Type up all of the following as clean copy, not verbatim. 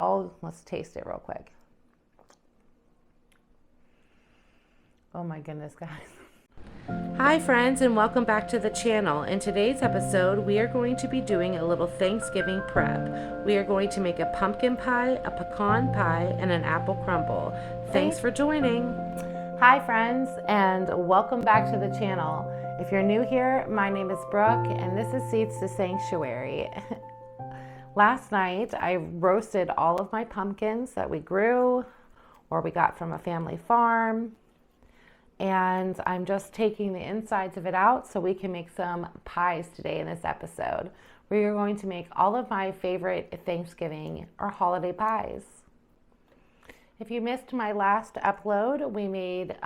Let's taste it real quick. Oh my goodness, guys. Hi friends, and welcome back to the channel. In today's episode, we are going to be doing a little Thanksgiving prep. We are going to make a pumpkin pie, a pecan pie, and an apple crumble. Thanks for joining. Hi friends, and welcome back to the channel. If you're new here, my name is Brooke, and this is Seeds to Sanctuary. Last night, I roasted all of my pumpkins that we grew or we got from a family farm. And I'm just taking the insides of it out so we can make some pies today in this episode. We are going to make all of my favorite Thanksgiving or holiday pies. If you missed my last upload, we made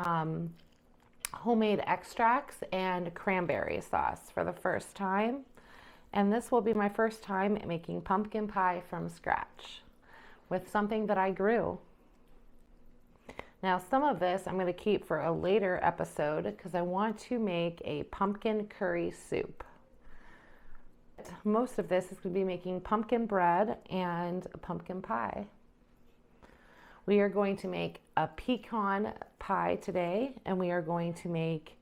homemade extracts and cranberry sauce for the first time. And this will be my first time making pumpkin pie from scratch with something that I grew. Now, some of this I'm going to keep for a later episode because I want to make a pumpkin curry soup. Most of this is going to be making pumpkin bread and a pumpkin pie. We are going to make a pecan pie today, and we are going to make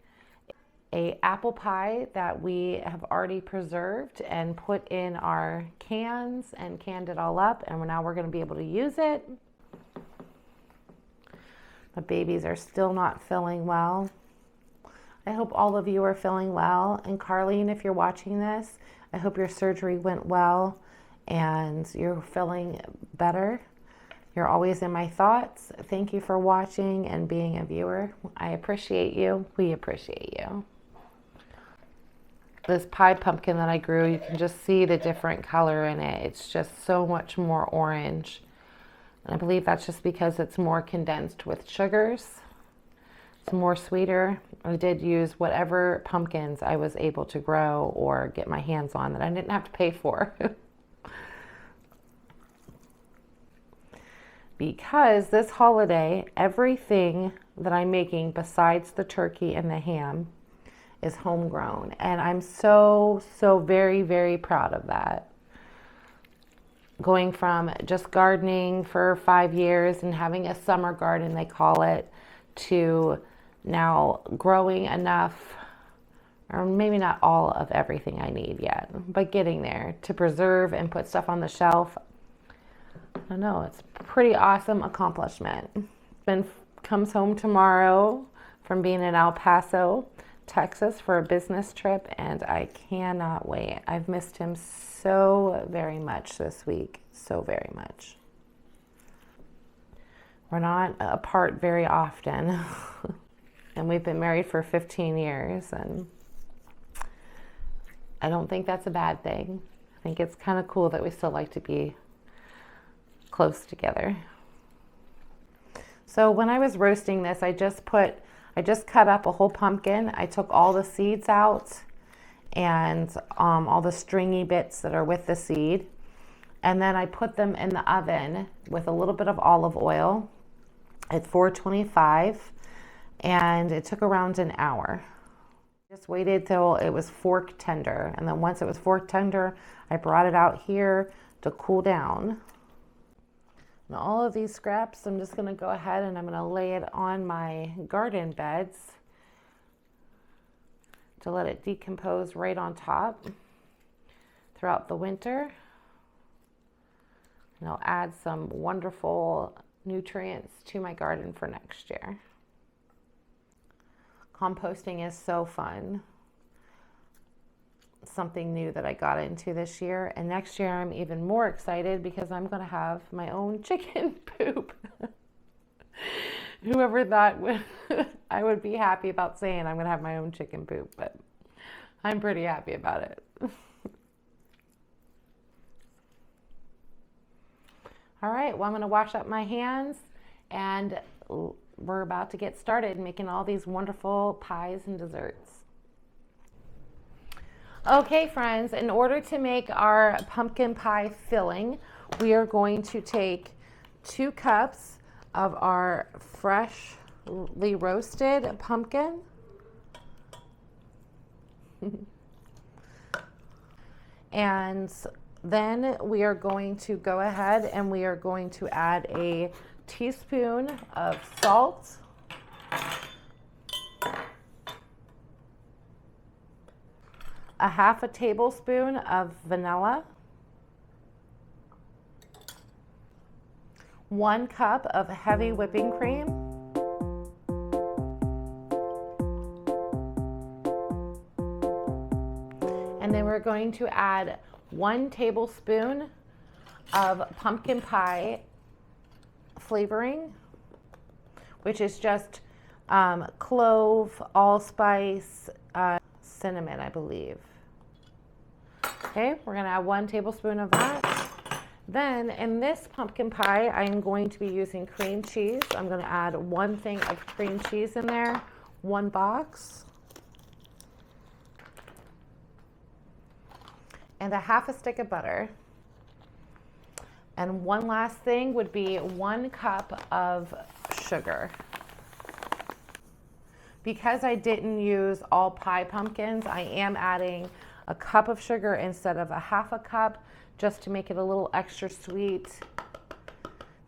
an apple pie that we have already preserved and put in our cans and canned it all up, and now we're going to be able to use it. The babies are still not feeling well. I hope all of you are feeling well. And Carlene, if you're watching this, I hope your surgery went well and you're feeling better. You're always in my thoughts. Thank you for watching and being a viewer. I appreciate you. We appreciate you. This pie pumpkin that I grew, you can just see the different color in it. It's just so much more orange. And I believe that's just because it's more condensed with sugars. It's more sweeter. I did use whatever pumpkins I was able to grow or get my hands on that I didn't have to pay for. Because this holiday, everything that I'm making besides the turkey and the ham is homegrown. And I'm so very, very proud of that. Going from just gardening for 5 years and having a summer garden, they call it, to now growing enough, or maybe not all of everything I need yet, but getting there to preserve and put stuff on the shelf. I don't know, it's a pretty awesome accomplishment. Ben comes home tomorrow from being in El Paso, Texas for a business trip, and I cannot wait. I've missed him so very much this week, so very much. We're not apart very often, and we've been married for 15 years, and I don't think that's a bad thing. I think it's kind of cool that we still like to be close together. So when I was roasting this, I just cut up a whole pumpkin. I took all the seeds out and all the stringy bits that are with the seed. And then I put them in the oven with a little bit of olive oil at 425, and it took around an hour. Just waited till it was fork tender. And then once it was fork tender, I brought it out here to cool down. And all of these scraps, I'm just gonna go ahead and I'm gonna lay it on my garden beds to let it decompose right on top throughout the winter. And I'll add some wonderful nutrients to my garden for next year. Composting is so fun. Something new that I got into this year, and next year I'm even more excited because I'm going to have my own chicken poop. Whoever thought I would be happy about saying I'm going to have my own chicken poop, but I'm pretty happy about it. All right, well, I'm going to wash up my hands, and we're about to get started making all these wonderful pies and desserts. Okay, friends, in order to make our pumpkin pie filling, we are going to take 2 cups of our freshly roasted pumpkin. And Then we are going to go ahead and we are going to add a teaspoon of salt, a half a tablespoon of vanilla, 1 cup of heavy whipping cream, and then we're going to add 1 tablespoon of pumpkin pie flavoring, which is just clove, allspice, cinnamon, I believe. Okay, we're gonna add 1 tablespoon of that. Then in this pumpkin pie, I'm going to be using cream cheese. I'm gonna add 1 thing of cream cheese in there, 1 box. And a half a stick of butter. And one last thing would be 1 cup of sugar. Because I didn't use all pie pumpkins, I am adding a cup of sugar instead of a half a cup, just to make it a little extra sweet,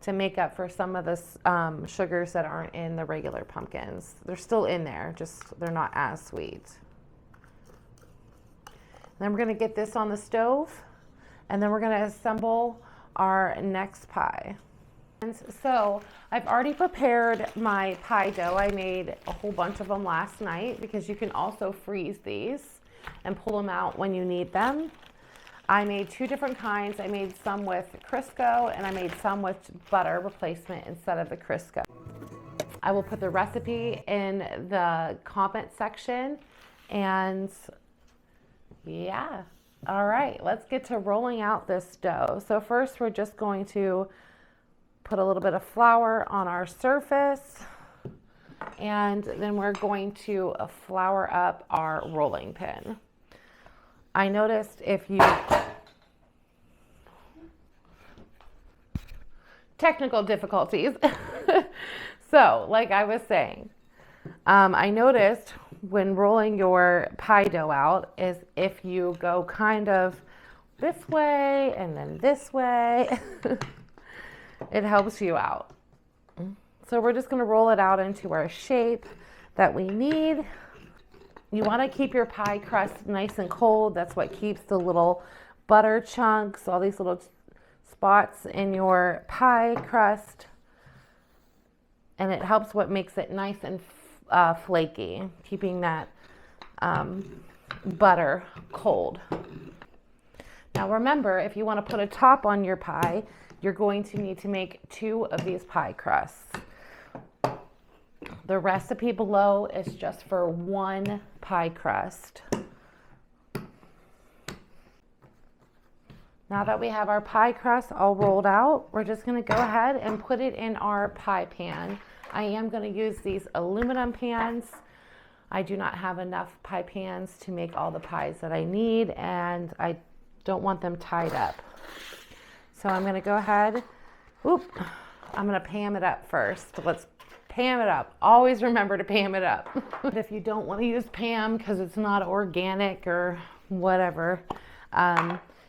to make up for some of the sugars that aren't in the regular pumpkins. They're still in there, just they're not as sweet. Then we're gonna get this on the stove, and then we're gonna assemble our next pie. And so I've already prepared my pie dough. I made a whole bunch of them last night, because you can also freeze these and pull them out when you need them. I made 2 different kinds. I made some with Crisco, and I made some with butter replacement instead of the Crisco. I will put the recipe in the comment section, and yeah. All right, let's get to rolling out this dough. So first we're just going to put a little bit of flour on our surface, and then we're going to flour up our rolling pin. I noticed if you, technical difficulties. So like I was saying, I noticed when rolling your pie dough out is if you go kind of this way and then this way, it helps you out. So we're just gonna roll it out into our shape that we need. You wanna keep your pie crust nice and cold. That's what keeps the little butter chunks, all these little spots in your pie crust. And it helps what makes it nice and flaky, keeping that butter cold. Now remember, if you want to put a top on your pie, you're going to need to make 2 of these pie crusts. The recipe below is just for 1 pie crust. Now that we have our pie crust all rolled out, we're just going to go ahead and put it in our pie pan. I am going to use these aluminum pans. I do not have enough pie pans to make all the pies that I need, and I don't want them tied up. So I'm going to go ahead, I'm going to pan it up first. Let's pan it up. Always remember to pan it up. If you don't want to use Pam because it's not organic or whatever,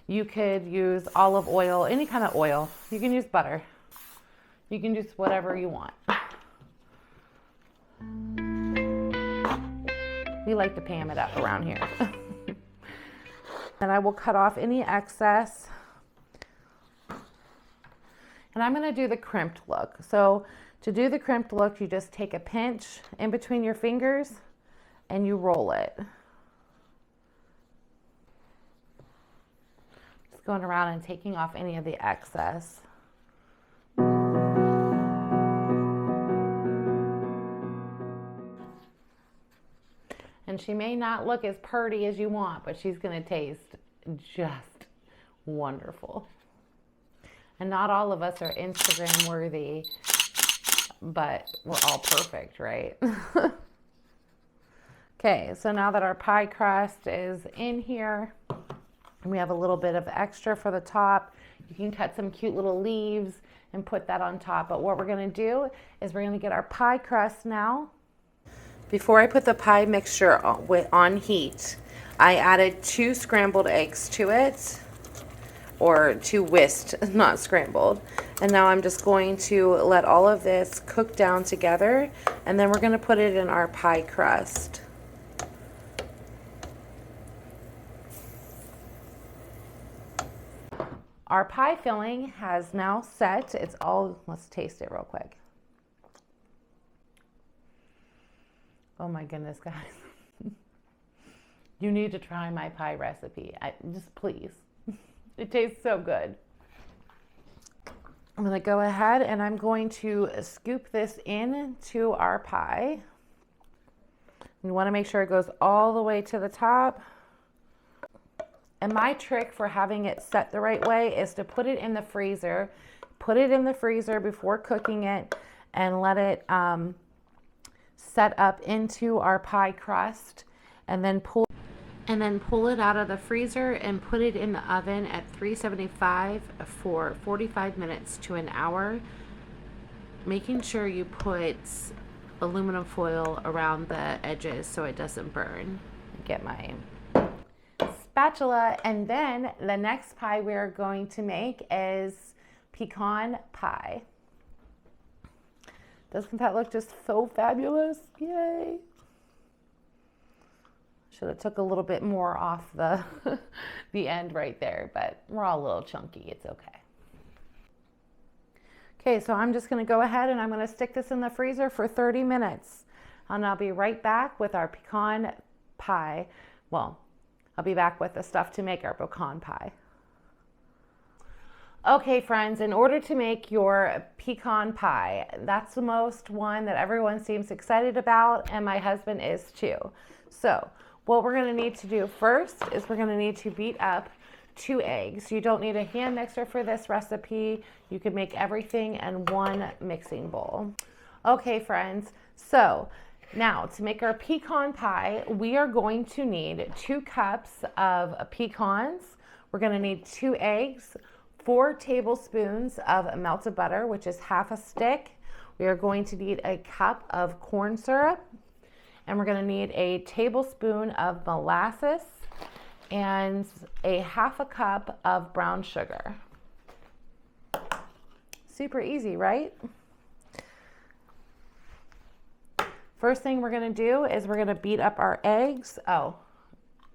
you could use olive oil, any kind of oil. You can use butter. You can use whatever you want. We like to Pam it up around here. And I will cut off any excess. And I'm going to do the crimped look. So to do the crimped look, you just take a pinch in between your fingers and you roll it. Just going around and taking off any of the excess. And she may not look as pretty as you want, but she's going to taste just wonderful. And not all of us are Instagram worthy, but we're all perfect, right? Okay, so now that our pie crust is in here, and we have a little bit of extra for the top, you can cut some cute little leaves and put that on top. But what we're going to do is we're going to get our pie crust now. Before I put the pie mixture on heat, I added 2 scrambled eggs to it. or to whisked, not scrambled. And now I'm just going to let all of this cook down together, and then we're going to put it in our pie crust. Our pie filling has now set. It's all, let's taste it real quick. Oh my goodness, guys. You need to try my pie recipe. Just please. It tastes so good. I'm going to go ahead and I'm going to scoop this into our pie. You want to make sure it goes all the way to the top. And my trick for having it set the right way is to put it in the freezer. Put it in the freezer before cooking it and let it set up into our pie crust, and then pull it out of the freezer and put it in the oven at 375 for 45 minutes to an hour, making sure you put aluminum foil around the edges so it doesn't burn. Get my spatula. And then the next pie we're going to make is pecan pie. Doesn't that look just so fabulous? Yay. Should have took a little bit more off the the end right there, but we're all a little chunky. It's okay. Okay, so I'm just going to go ahead and I'm going to stick this in the freezer for 30 minutes. And I'll be right back with our pecan pie. Well, I'll be back with the stuff to make our pecan pie. Okay, friends, in order to make your pecan pie, that's the most one that everyone seems excited about, and my husband is too. So what we're going to need to do first is we're going to need to beat up 2 eggs. You don't need a hand mixer for this recipe. You can make everything in one mixing bowl. Okay, friends, so now to make our pecan pie, we are going to need 2 cups of pecans. We're going to need 2 eggs, 4 tablespoons of melted butter, which is half a stick. We are going to need a cup of corn syrup, and we're going to need a tablespoon of molasses and a half a cup of brown sugar. Super easy, right? First thing we're going to do is we're going to beat up our eggs. Oh,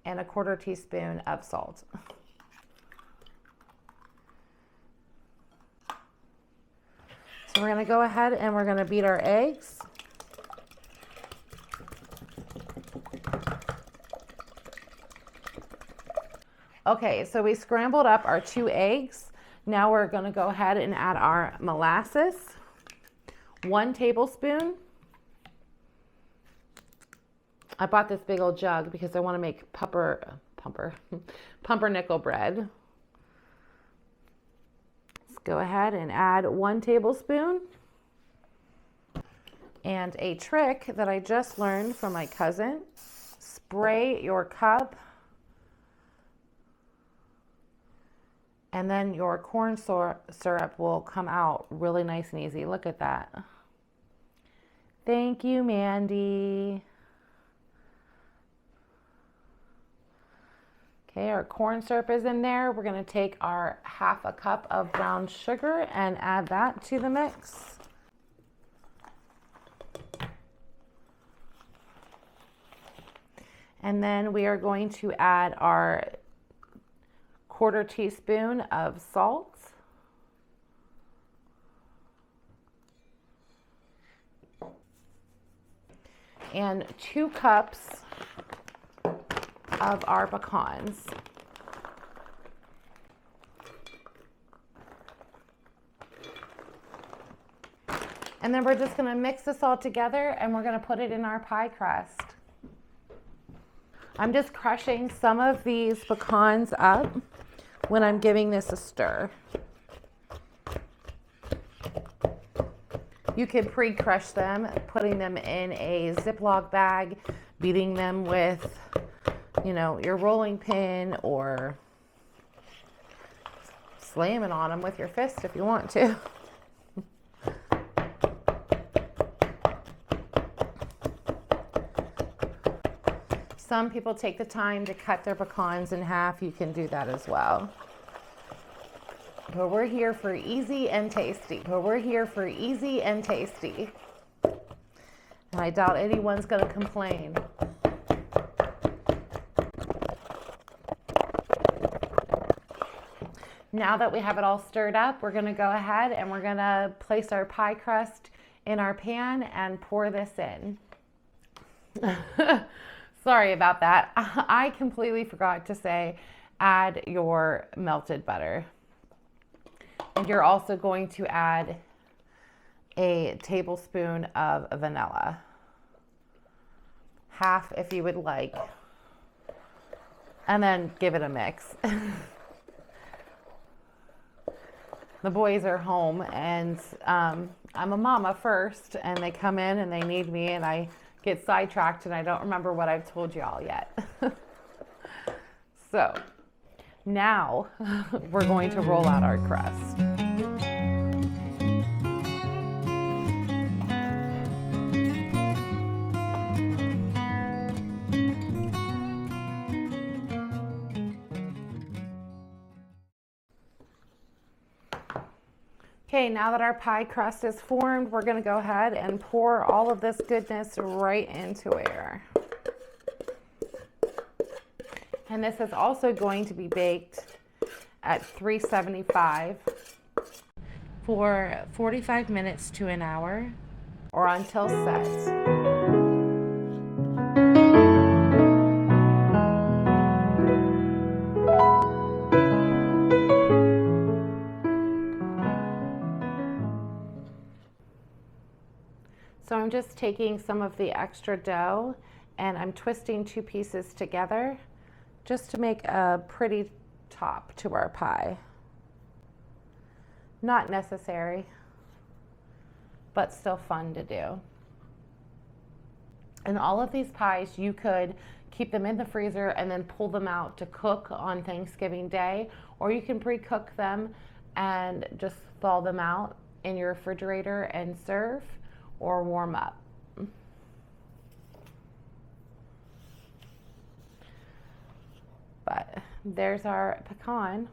and a 1/4 teaspoon of salt. So we're going to go ahead and we're going to beat our eggs. Okay, so we scrambled up our 2 eggs. Now we're going to go ahead and add our molasses. 1 tablespoon. I bought this big old jug because I want to make pumpernickel bread. Go ahead and add 1 tablespoon. And a trick that I just learned from my cousin, spray your cup and then your corn syrup will come out really nice and easy. Look at that. Thank you, Mandy. Okay, our corn syrup is in there. We're going to take our half a cup of brown sugar and add that to the mix. And then we are going to add our 1/4 teaspoon of salt. And 2 cups of our pecans. And then we're just going to mix this all together and we're going to put it in our pie crust. I'm just crushing some of these pecans up when I'm giving this a stir. You could pre-crush them, putting them in a Ziploc bag, beating them with, you know, your rolling pin, or slamming on them with your fist if you want to. Some people take the time to cut their pecans in half. You can do that as well. But we're here for easy and tasty. And I doubt anyone's going to complain. Now that we have it all stirred up, we're going to go ahead and we're going to place our pie crust in our pan and pour this in. Sorry about that. I completely forgot to say add your melted butter. And you're also going to add a tablespoon of vanilla. Half if you would like. And then give it a mix. The boys are home and I'm a mama first, and they come in and they need me and I get sidetracked and I don't remember what I've told you all yet. So now we're going to roll out our crust. Okay, now that our pie crust is formed, we're going to go ahead and pour all of this goodness right into here. And this is also going to be baked at 375 for 45 minutes to an hour or until set. So I'm just taking some of the extra dough and I'm twisting two pieces together just to make a pretty top to our pie. Not necessary, but still fun to do. And all of these pies, you could keep them in the freezer and then pull them out to cook on Thanksgiving Day, or you can pre-cook them and just thaw them out in your refrigerator and serve, or warm up. But there's our pecan.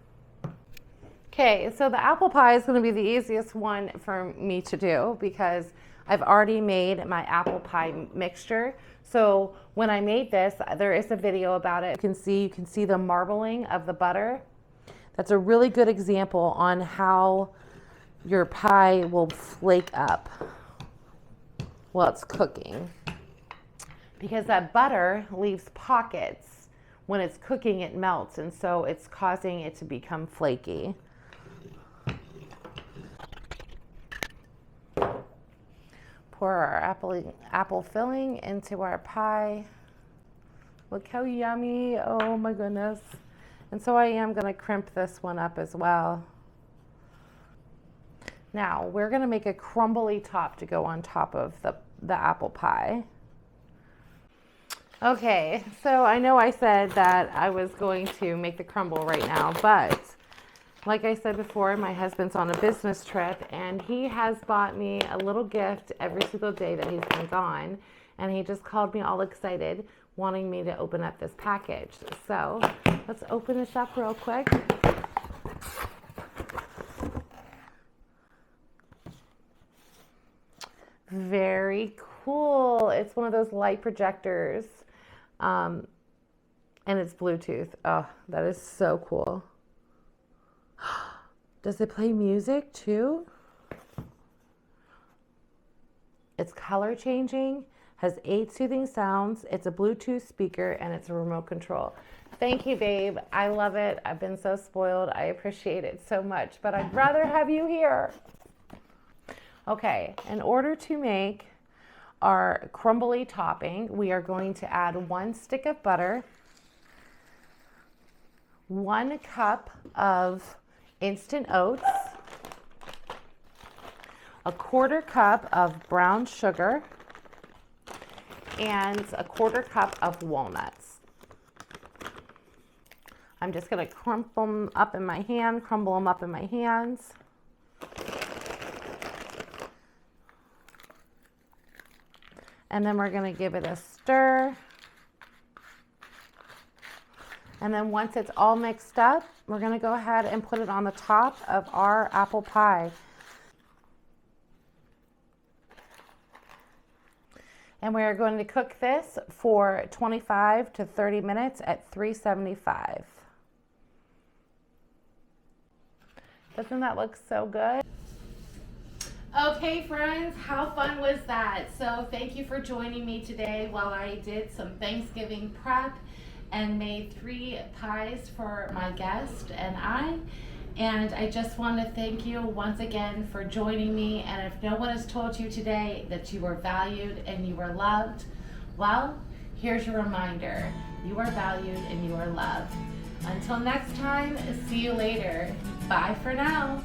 Okay, so the apple pie is going to be the easiest one for me to do because I've already made my apple pie mixture. So when I made this, there is a video about it. You can see the marbling of the butter. That's a really good example on how your pie will flake up while it's cooking, because that butter leaves pockets. When it's cooking, it melts, and so it's causing it to become flaky. Pour our apple filling into our pie. Look how yummy. Oh my goodness. And so I am going to crimp this one up as well. Now we're going to make a crumbly top to go on top of the apple pie. Okay, so I know I said that I was going to make the crumble right now, but like I said before, my husband's on a business trip and he has bought me a little gift every single day that he's been gone, and he just called me all excited wanting me to open up this package. So let's open this up real quick. Very cool. It's one of those light projectors, and it's Bluetooth. Oh, that is so cool. Does it play music too? It's color changing, has 8 soothing sounds. It's a Bluetooth speaker and it's a remote control. Thank you, babe. I love it. I've been so spoiled. I appreciate it so much, but I'd rather have you here. Okay, in order to make our crumbly topping, we are going to add 1 stick of butter, 1 cup of instant oats, 1/4 cup of brown sugar, and 1/4 cup of walnuts. I'm just going to crumble them up in my hands. And then we're going to give it a stir. And then once it's all mixed up, we're gonna go ahead and put it on the top of our apple pie. And we're going to cook this for 25 to 30 minutes at 375. Doesn't that look so good? Okay, friends, how fun was that? So thank you for joining me today while I did some Thanksgiving prep and made 3 pies for my guest and I. And I just want to thank you once again for joining me. And if no one has told you today that you are valued and you are loved, well, here's your reminder. You are valued and you are loved. Until next time, see you later. Bye for now.